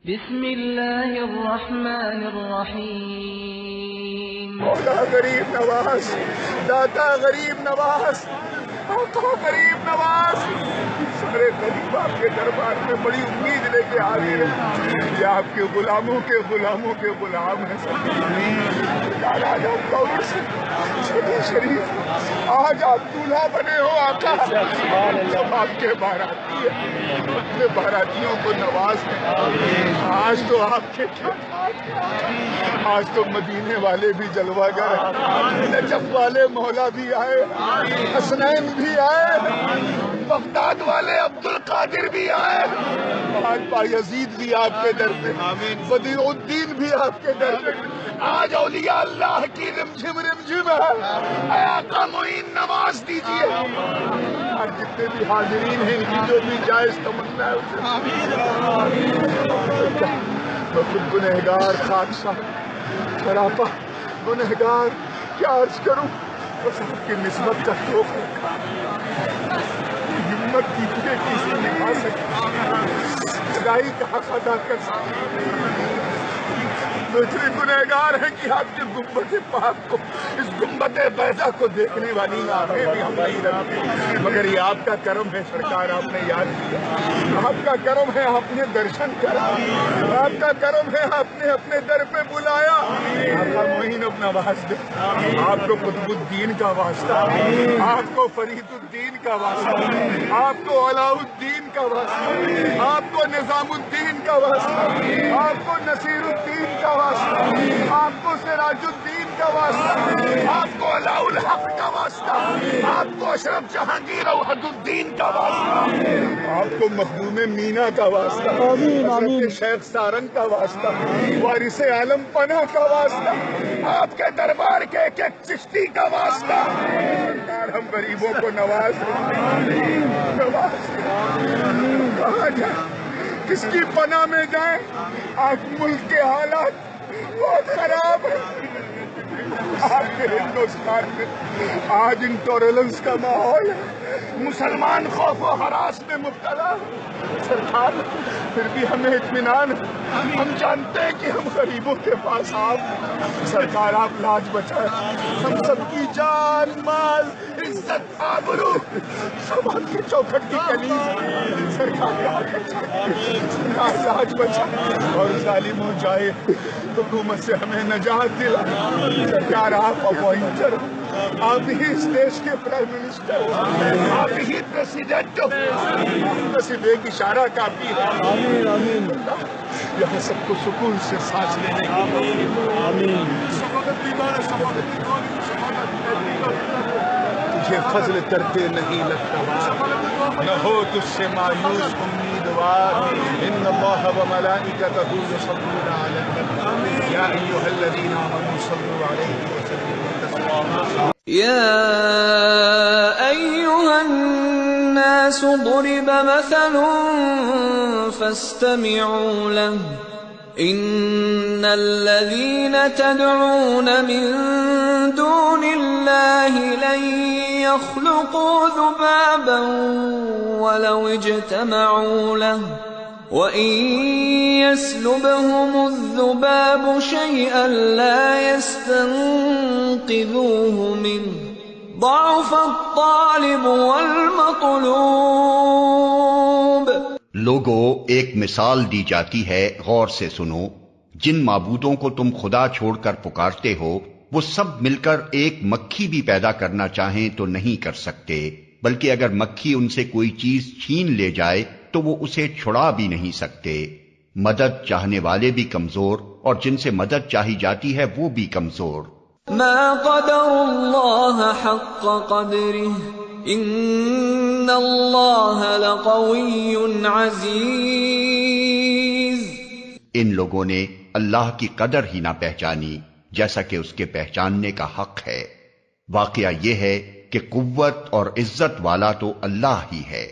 بسم اللہ الرحمن الرحیم۔ مولا غریب نواز، داتا غریب نواز، آقا غریب نواز، سارے غریب آپ کے دربار میں بڑی امید لے کے حاضر ہیں۔ یہ آپ کے غلاموں کے غلاموں کے غلام ہیں سب۔ راجہ کور سے شریف، آج آپ دولہا بنے ہو آقا، سب آپ کے باراتی ہیں، اپنے باراتیوں کو نواز ہیں۔ آج تو آپ کے آج تو مدینے والے بھی جلوہ گر ہیں، نجف والے مولا بھی آئے، حسنین بھی آئے، بغداد والے عبد القادر بھی آئے، آج بایزید بھی آپ کے در پہ، بدیع الدین بھی آپ کے در پہ، آج اولیاء اللہ کی رمجھم رمجھم ہے۔ اے آقا معین نواز دیجئے، آج جتنے بھی حاضرین ہیں ان کی جو بھی جائز تمنا ہے اسے میں خود گنہگار خاکسار سراپا گنہگار کیا عرض کروں، بس آپ کی نسبت کا شوق رکھا، ہمت دیجیے کہ اسے نبھا سکے، خدائی کا حق ادا کر سکے۔ دوسری گنہگار ہے کہ آپ کے گنبد پاک کو، اس گنبد بیضا کو دیکھنے والی آنکھیں بھی ہم نہیں رکھتے، مگر یہ آپ کا کرم ہے سرکار، آپ نے یاد کیا، آپ کا کرم ہے آپ نے درشن کرا، آپ کا کرم ہے آپ نے اپنے در پہ بلایا۔ آقا معین اب نواز دے، آپ کو قطب الدین کا واسطہ، آپ کو فرید الدین کا واسطہ، آپ کو علاء الدین کا واسطہ، آپ کو نظام الدین کا واسطہ، آپ کو نصیر الدین کا واسطہ، آپ کو سراج الدین کا واسطہ، آپ کو علاء الحق کا واسطہ، آپ کو اشرف جہانگیر اوحد الدین کا واسطہ، آپ کو مخدوم مینا کا واسطہ، حضرت شیخ سارنگ کا واسطہ، وارث عالم پناہ کا واسطہ، آپ کے دربار کے ایک ایک چشتی کا واسطہ۔ سرکار ہم غریبوں کو نواز کہاں جائیں، کس کی پناہ میں جائیں، آج ملک کے حالات بہت خراب ہیں، آپ کے ہندوستان میں آج انٹالرنس کا ماحول ہے، مسلمان خوف و ہراس میں مبتلا۔ سرکار پھر بھی ہمیں اطمینان ہے، ہم جانتے ہیں کہ ہم غریبوں کے پاس آپ، سرکار آپ لاج بچائیں، ہم سب کی جان مال عزت آبرو سب آپ کے چوکھٹ کی کنیز ہے، سرکار لاج بچائیں اور ظالم ہو جائے حکومت سے ہمیں نجات دلا۔ سرکار آپ اپوائنٹر، آپ ہی اس دیش کے پرائم منسٹر، آپ ہی پریسیڈنٹ، بس ایک اشارہ کافی ہے۔ یہاں سب کو سکون سے سانس لینے کی تجھے فضل کرتے نہیں لگتا، نہ ہو تجھ سے مایوس امیدوار، ان اللہ و ملائکتہ یصلون علی النبی یا ایھا الذین آمنوا صلوا علیہ وسلموا تسلیما۔ یا ایھا الناس ضرب مثل فاستمعوا له ان الذين تدعون من دون الله لن يخلقوا ذبابا ولو اجتمعوا له وإن يسلبهم الذباب شيئا لا يستنقذوه منه ضعف الطالب والمطلوب۔ لوگو، ایک مثال دی جاتی ہے، غور سے سنو۔ جن معبودوں کو تم خدا چھوڑ کر پکارتے ہو وہ سب مل کر ایک مکھی بھی پیدا کرنا چاہیں تو نہیں کر سکتے، بلکہ اگر مکھی ان سے کوئی چیز چھین لے جائے تو وہ اسے چھڑا بھی نہیں سکتے۔ مدد چاہنے والے بھی کمزور اور جن سے مدد چاہی جاتی ہے وہ بھی کمزور۔ ما قدر اللہ حق قدرہ ان اللہ لقوی عزیز۔ ان لوگوں نے اللہ کی قدر ہی نہ پہچانی جیسا کہ اس کے پہچاننے کا حق ہے۔ واقعہ یہ ہے کہ قوت اور عزت والا تو اللہ ہی ہے۔